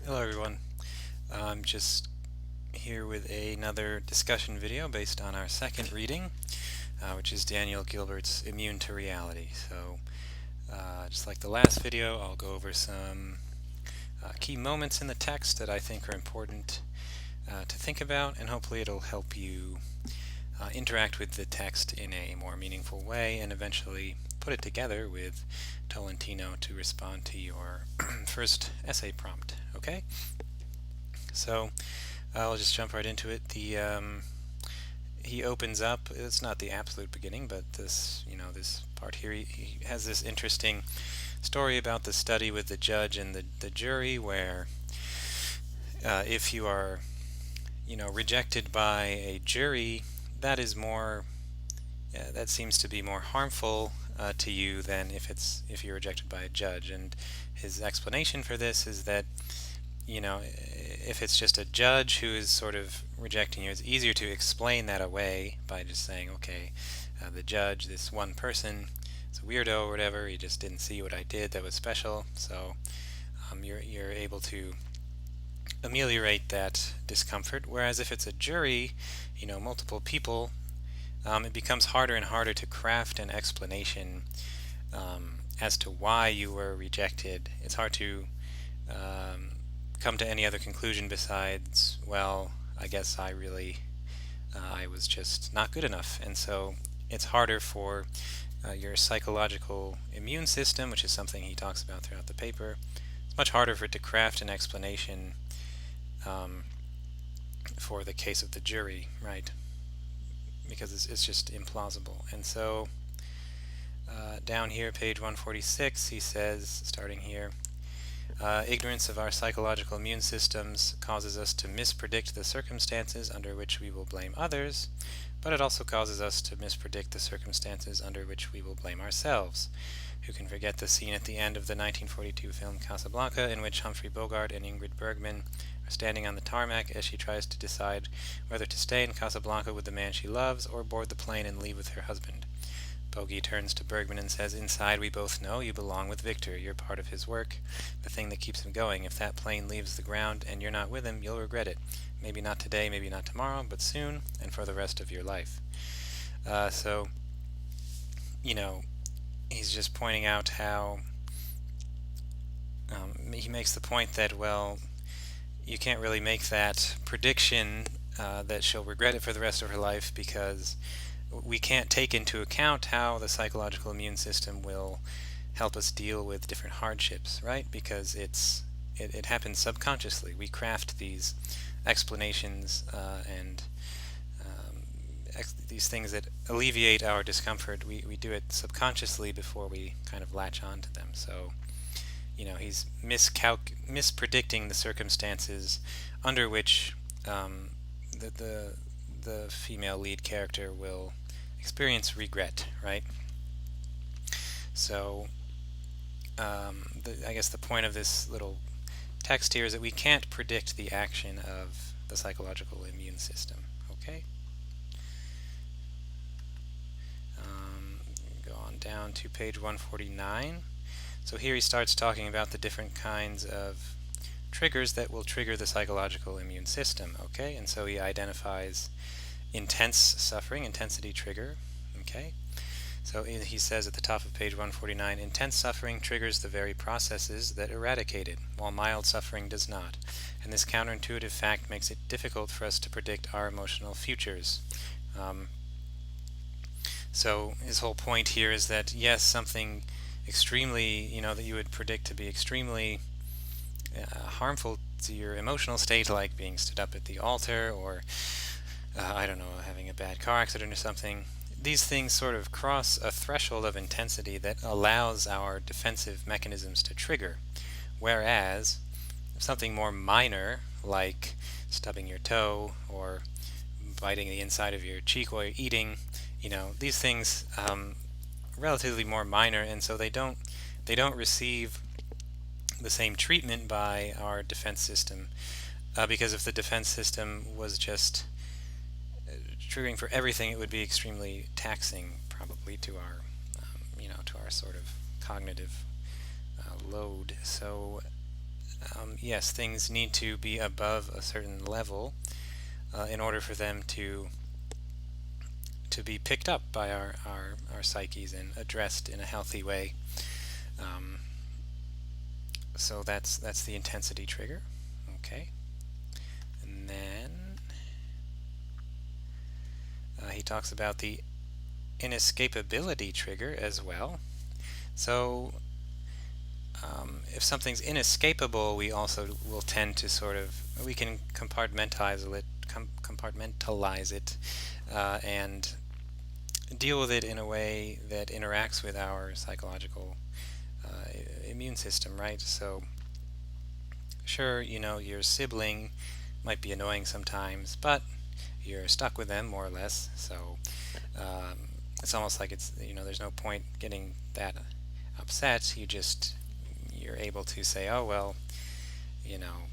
Hello everyone. I'm just here with another discussion video based on our second reading, which is Daniel Gilbert's Immune to Reality. So, just like the last video, I'll go over some key moments in the text that I think are important to think about, and hopefully it'll help you interact with the text in a more meaningful way and eventually put it together with Tolentino to respond to your first essay prompt. Okay? So I'll just jump right into it. He opens up. It's not the absolute beginning, but this part here. He has this interesting story about the study with the judge and the jury, where if you are rejected by a jury, that is more that seems to be more harmful to you than if you're rejected by a judge. And his explanation for this is that if it's just a judge who is sort of rejecting you, it's easier to explain that away by just saying, okay, the judge, this one person, is a weirdo or whatever, he just didn't see what I did that was special, so you're able to ameliorate that discomfort. Whereas if it's a jury, multiple people, it becomes harder and harder to craft an explanation as to why you were rejected. It's hard to come to any other conclusion besides, well, I guess I was just not good enough. And so it's harder for your psychological immune system, which is something he talks about throughout the paper. It's much harder for it to craft an explanation for the case of the jury, right? Because it's just implausible. And so down here, page 146, he says, starting here, ignorance of our psychological immune systems causes us to mispredict the circumstances under which we will blame others, but it also causes us to mispredict the circumstances under which we will blame ourselves. Who can forget the scene at the end of the 1942 film Casablanca, in which Humphrey Bogart and Ingrid Bergman are standing on the tarmac as she tries to decide whether to stay in Casablanca with the man she loves or board the plane and leave with her husband. Bogey turns to Bergman and says, "Inside we both know you belong with Victor. You're part of his work, the thing that keeps him going. If that plane leaves the ground and you're not with him, you'll regret it. Maybe not today, maybe not tomorrow, but soon, and for the rest of your life." So, he's just pointing out how he makes the point that, well, you can't really make that prediction that she'll regret it for the rest of her life, because we can't take into account how the psychological immune system will help us deal with different hardships, right? Because it happens subconsciously. We craft these explanations and these things that alleviate our discomfort. We do it subconsciously before we kind of latch on to them. So, he's mispredicting the circumstances under which the female lead character will experience regret, right? So I guess the point of this little text here is that we can't predict the action of the psychological immune system. Okay? Go on down to page 149. So here he starts talking about the different kinds of triggers that will trigger the psychological immune system. Okay? And so he identifies intense suffering, intensity trigger. Okay? So he says at the top of page 149, intense suffering triggers the very processes that eradicate it, while mild suffering does not. And this counterintuitive fact makes it difficult for us to predict our emotional futures. So his whole point here is that, yes, something extremely, that you would predict to be extremely harmful to your emotional state, like being stood up at the altar, or having a bad car accident or something. These things sort of cross a threshold of intensity that allows our defensive mechanisms to trigger. Whereas something more minor, like stubbing your toe or biting the inside of your cheek while you're eating, these things relatively more minor, and so they don't receive the same treatment by our defense system, because if the defense system was just triggering for everything, it would be extremely taxing, probably, to our to our sort of cognitive load. So yes, things need to be above a certain level in order for them to be picked up by our psyches and addressed in a healthy way. Um, so that's the intensity trigger. Okay, and then he talks about the inescapability trigger as well. So if something's inescapable, we also will tend to we can compartmentalize it and deal with it in a way that interacts with our psychological immune system, right? So sure, your sibling might be annoying sometimes, but you're stuck with them more or less. So it's almost like there's no point getting that upset. You're able to say, oh well, you know,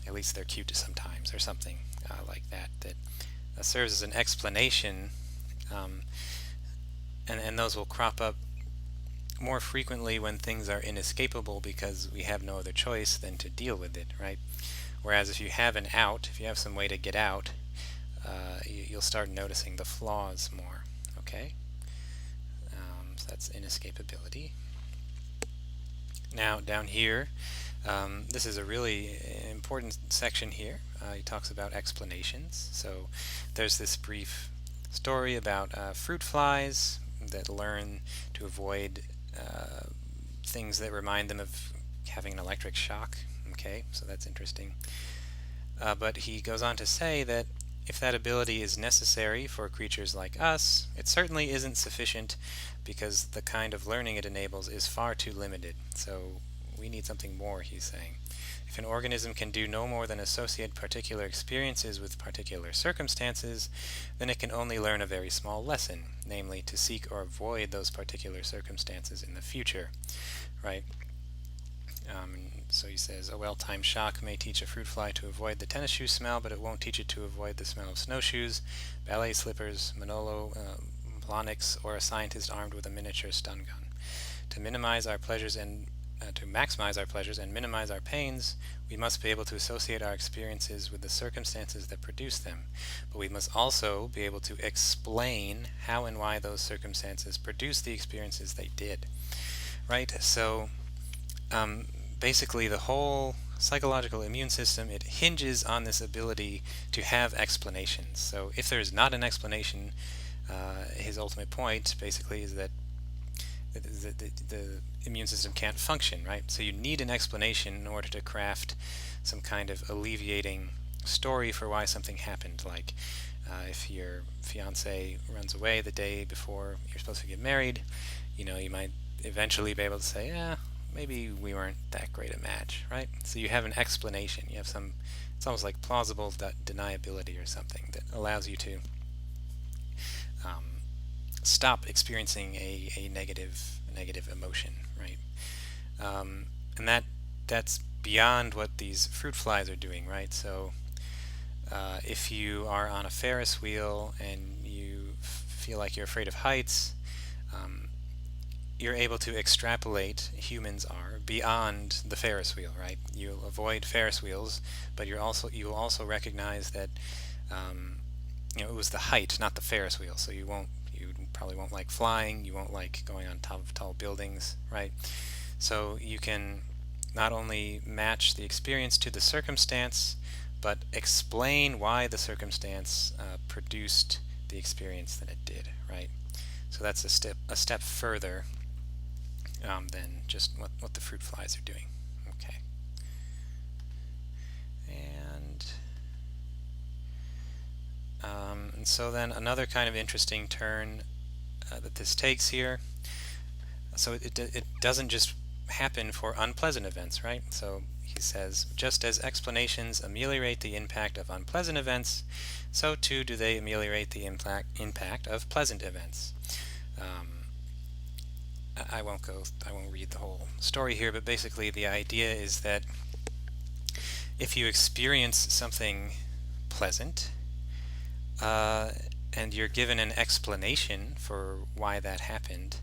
at least they're cute sometimes, or something like that. That serves as an explanation, um, and those will crop up more frequently when things are inescapable because we have no other choice than to deal with it, right? Whereas if you have an out, if you have some way to get out, you'll start noticing the flaws more. Okay, so that's inescapability. Now down here, this is a really important section here. He talks about explanations. So there's this brief story about fruit flies that learn to avoid things that remind them of having an electric shock. Okay, so that's interesting. But he goes on to say that if that ability is necessary for creatures like us, it certainly isn't sufficient because the kind of learning it enables is far too limited. So we need something more, he's saying. If an organism can do no more than associate particular experiences with particular circumstances, then it can only learn a very small lesson, namely to seek or avoid those particular circumstances in the future, right? So he says, a well-timed shock may teach a fruit fly to avoid the tennis shoe smell, but it won't teach it to avoid the smell of snowshoes, ballet slippers, Manolo Blahniks, or a scientist armed with a miniature stun gun. To maximize our pleasures and minimize our pains, we must be able to associate our experiences with the circumstances that produce them, but we must also be able to explain how and why those circumstances produce the experiences they did. Right? So basically the whole psychological immune system, it hinges on this ability to have explanations. So if there's not an explanation, his ultimate point basically is that the immune system can't function, right? So you need an explanation in order to craft some kind of alleviating story for why something happened. Like if your fiance runs away the day before you're supposed to get married, you might eventually be able to say, yeah, maybe we weren't that great a match, right? So you have an explanation. You have it's almost like plausible deniability or something that allows you to stop experiencing a negative emotion, right? And that's beyond what these fruit flies are doing, right? So if you are on a Ferris wheel and you feel like you're afraid of heights, you're able to extrapolate, humans are, beyond the Ferris wheel, right? You'll avoid Ferris wheels, but you will also recognize that it was the height, not the Ferris wheel. So you probably won't like flying, you won't like going on top of tall buildings, right? So you can not only match the experience to the circumstance, but explain why the circumstance produced the experience that it did, right? So that's a step further than just what the fruit flies are doing. Okay. And so then another kind of interesting turn that this takes here. So it doesn't just happen for unpleasant events, right? So he says, just as explanations ameliorate the impact of unpleasant events, so too do they ameliorate the impact of pleasant events. I won't read the whole story here, but basically the idea is that if you experience something pleasant, and you're given an explanation for why that happened,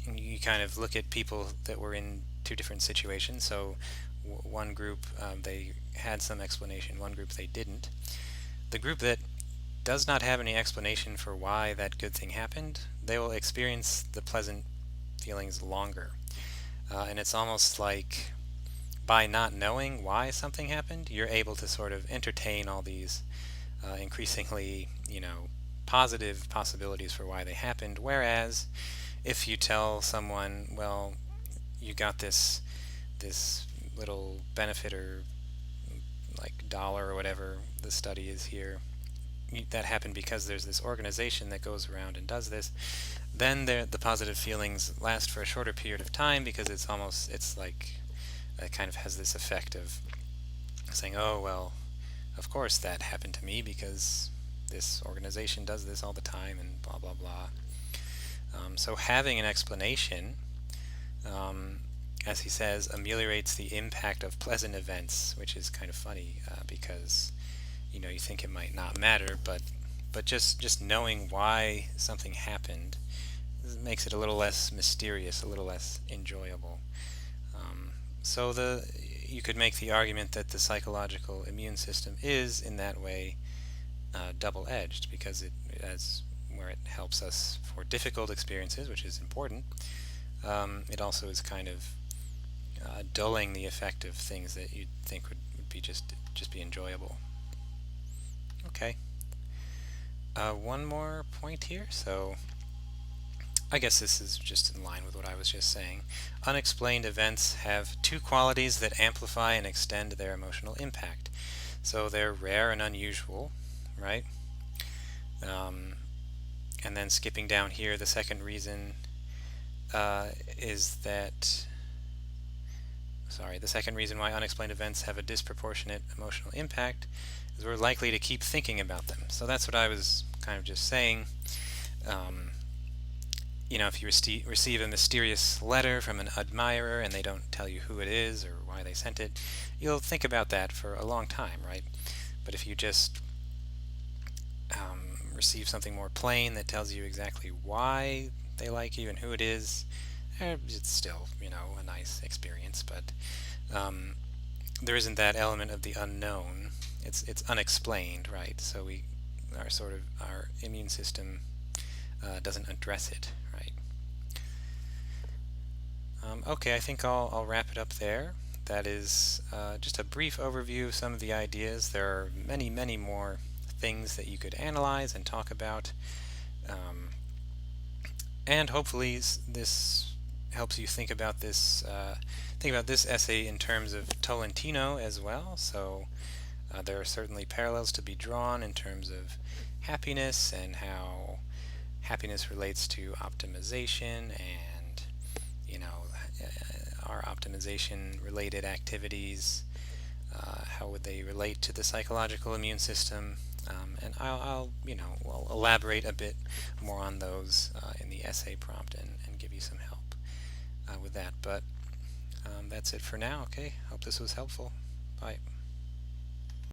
you kind of look at people that were in two different situations. So one group, they had some explanation, one group they didn't. The group that does not have any explanation for why that good thing happened, they will experience the pleasant feelings longer. And it's almost like by not knowing why something happened, you're able to sort of entertain all these increasingly, positive possibilities for why they happened. Whereas if you tell someone, well, you got this little benefit, or like dollar or whatever the study is here, that happened because there's this organization that goes around and does this, then the positive feelings last for a shorter period of time, because it's like it kind of has this effect of saying, oh, well, of course that happened to me because this organization does this all the time and blah, blah, blah. So having an explanation, as he says, ameliorates the impact of pleasant events, which is kind of funny because you think it might not matter, but just knowing why something happened makes it a little less mysterious, a little less enjoyable. So you could make the argument that the psychological immune system is, in that way, double-edged, because where it helps us for difficult experiences, which is important. It also is kind of dulling the effect of things that you'd think would be just be enjoyable. Okay. One more point here. So I guess this is just in line with what I was just saying. Unexplained events have two qualities that amplify and extend their emotional impact. So they're rare and unusual, right? And then skipping down here, the second reason is that, the second reason why unexplained events have a disproportionate emotional impact is we're likely to keep thinking about them. So that's what I was kind of just saying. If you receive a mysterious letter from an admirer and they don't tell you who it is or why they sent it, you'll think about that for a long time, right? But if you just receive something more plain that tells you exactly why they like you and who it is, it's still, a nice experience, but there isn't that element of the unknown. It's unexplained, right? So our immune system doesn't address it, right? Okay, I think I'll wrap it up there. That is just a brief overview of some of the ideas. There are many, many more things that you could analyze and talk about, and hopefully this helps you think about this essay in terms of Tolentino as well. So there are certainly parallels to be drawn in terms of happiness and how happiness relates to optimization, and our optimization related activities, how would they relate to the psychological immune system, and I'll elaborate a bit more on those in the essay prompt and give you some help with that. But that's it for now. Okay, hope this was helpful. Bye.